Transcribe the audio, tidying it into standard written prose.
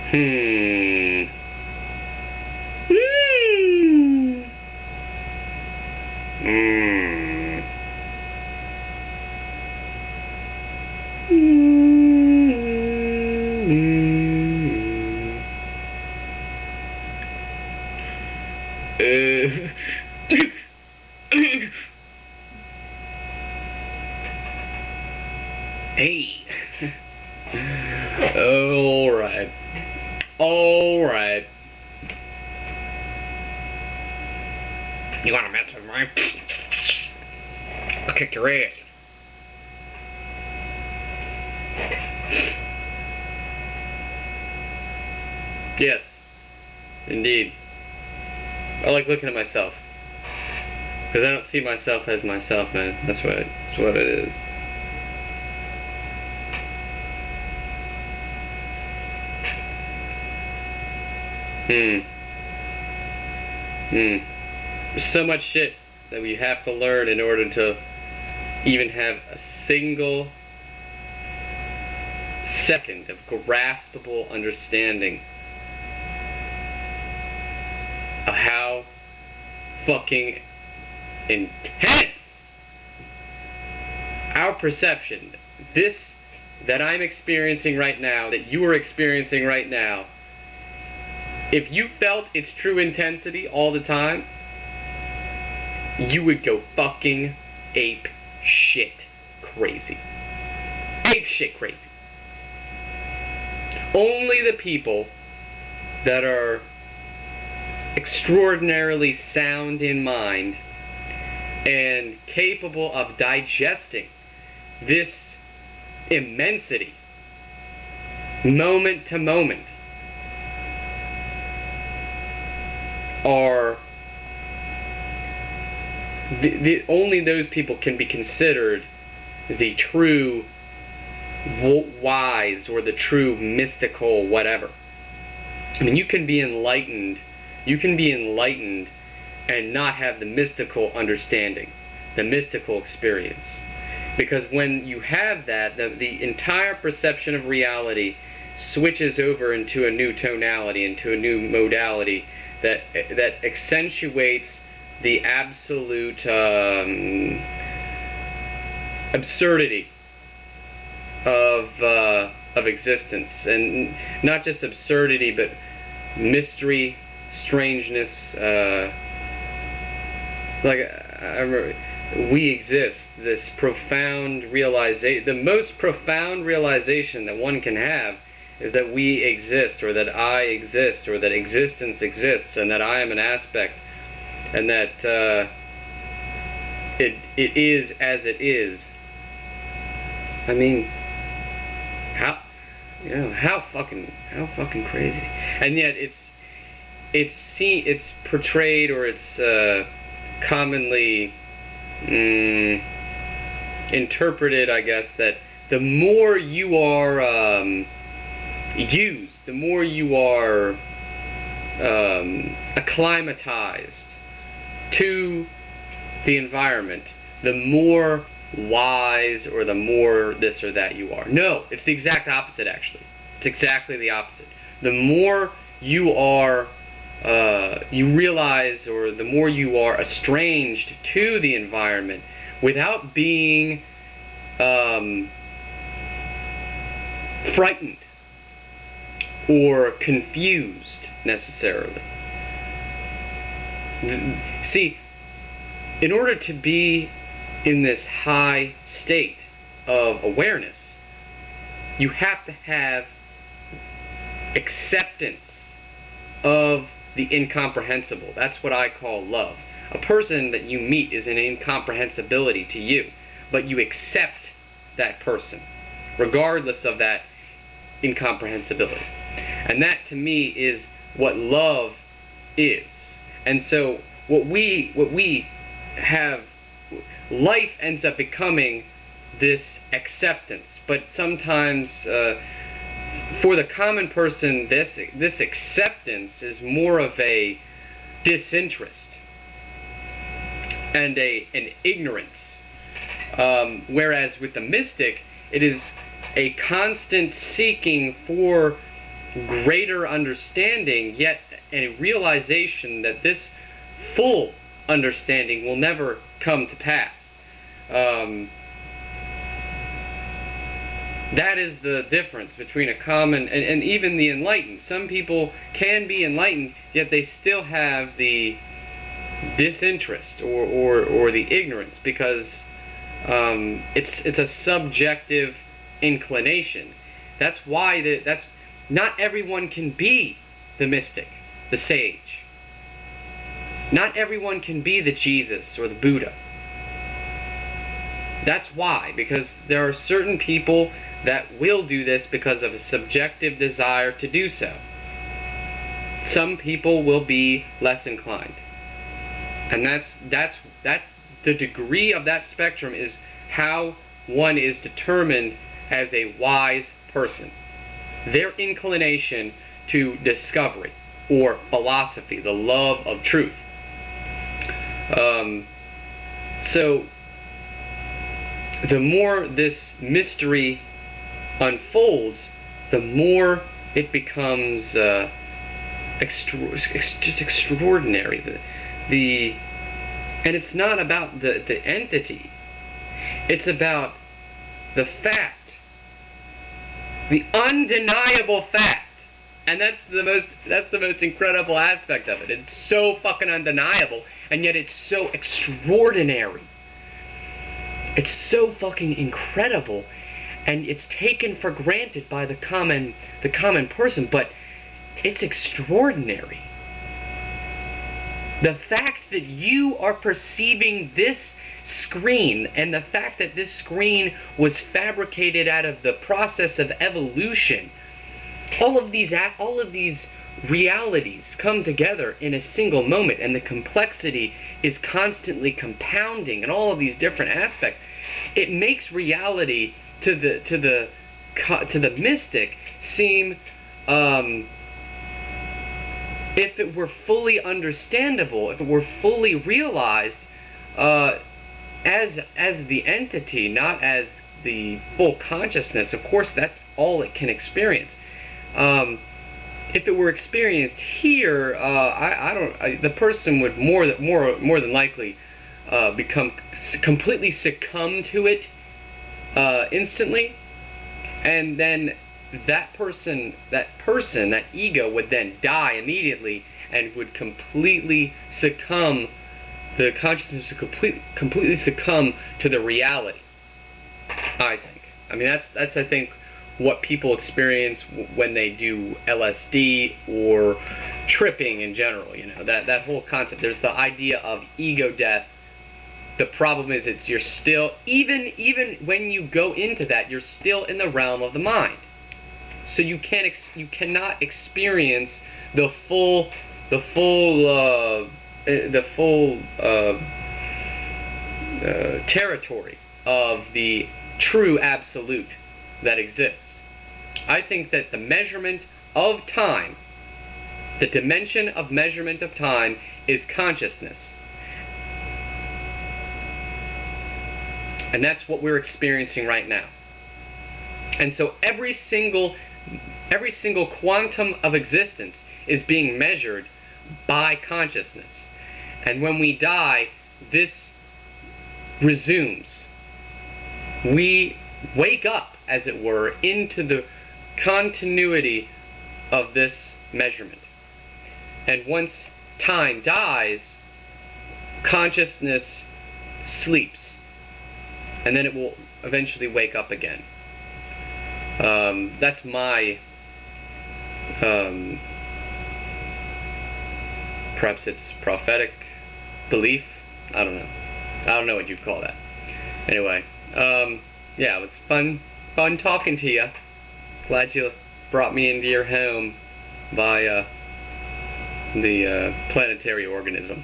Hmm. Hmm. Hmm. Uh, hey. All right. All right. You wanna mess with me? I'll kick your ass. Yes, indeed. I like looking at myself. Because I don't see myself as myself, man. That's what it is. Hmm. Hmm. There's so much shit that we have to learn in order to even have a single second of graspable understanding of how fucking intense our perception, this that I'm experiencing right now, that you are experiencing right now, if you felt its true intensity all the time, you would go fucking ape shit crazy. Ape shit crazy. Only the people that are extraordinarily sound in mind and capable of digesting this immensity, moment to moment, are only those people can be considered the true wise or the true mystical whatever. I mean, you can be enlightened and not have the mystical understanding, the mystical experience. Because when you have that, the entire perception of reality switches over into a new tonality, into a new modality that accentuates the absolute absurdity of existence, and not just absurdity, but mystery, strangeness. Like I remember, we exist. This profound realization, the most profound realization that one can have, is that we exist, or that I exist, or that existence exists, and that I am an aspect, and that it is as it is. I mean, how fucking crazy, and yet it's portrayed, or it's commonly interpreted, I guess, that the more you are used, the more you are acclimatized to the environment, the more wise or the more this or that you are. No, it's the exact opposite, actually. It's exactly the opposite. The more you are, you realize, or the more you are estranged to the environment without being frightened or confused necessarily. See, in order to be in this high state of awareness, you have to have acceptance of the incomprehensible. That's what I call love. A person that you meet is an incomprehensibility to you, but you accept that person regardless of that incomprehensibility. And that, to me, is what love is. And so what we have, life ends up becoming this acceptance, but sometimes for the common person, this acceptance is more of a disinterest and an ignorance, whereas with the mystic, it is a constant seeking for greater understanding, yet a realization that this full understanding will never come to pass. That is the difference between a common and even the enlightened. Some people can be enlightened, yet they still have the disinterest or the ignorance, because it's a subjective inclination. That's why that's not everyone can be the mystic, the sage. Not everyone can be the Jesus or the Buddha. That's why, because there are certain people that will do this because of a subjective desire to do so. Some people will be less inclined. And that's the degree of that spectrum, is how one is determined as a wise person. Their inclination to discovery or philosophy, the love of truth. So the more this mystery unfolds, the more it becomes just extraordinary. And it's not about the entity. It's about the fact, the undeniable fact. And that's the most incredible aspect of it. It's so fucking undeniable, and yet it's so extraordinary. It's so fucking incredible, and it's taken for granted by the common person, but it's extraordinary. The fact that you are perceiving this screen, and the fact that this screen was fabricated out of the process of evolution, all of these realities come together in a single moment, and the complexity is constantly compounding in all of these different aspects. It makes reality to the mystic seem, if it were fully understandable, if it were fully realized, as the entity, not as the full consciousness. Of course, that's all it can experience. If it were experienced here, the person would more than likely become completely succumb to it instantly, and then that ego would then die immediately, and would completely succumb. The consciousness would completely succumb to the reality. I think. I mean, that's I think what people experience when they do LSD or tripping in general. You know, that whole concept. There's the idea of ego death. The problem is, you're still, even when you go into that, you're still in the realm of the mind. So you cannot experience the full territory of the true absolute that exists. I think that the measurement of time, the dimension of measurement of time, is consciousness. And that's what we're experiencing right now. And so every single quantum of existence is being measured by consciousness. And when we die, this resumes. We wake up, as it were, into the continuity of this measurement. And once time dies, consciousness sleeps. And then it will eventually wake up again. That's my, perhaps it's prophetic belief. I don't know. I don't know what you'd call that. Anyway, yeah, it was fun talking to you. Glad you brought me into your home by the planetary organism.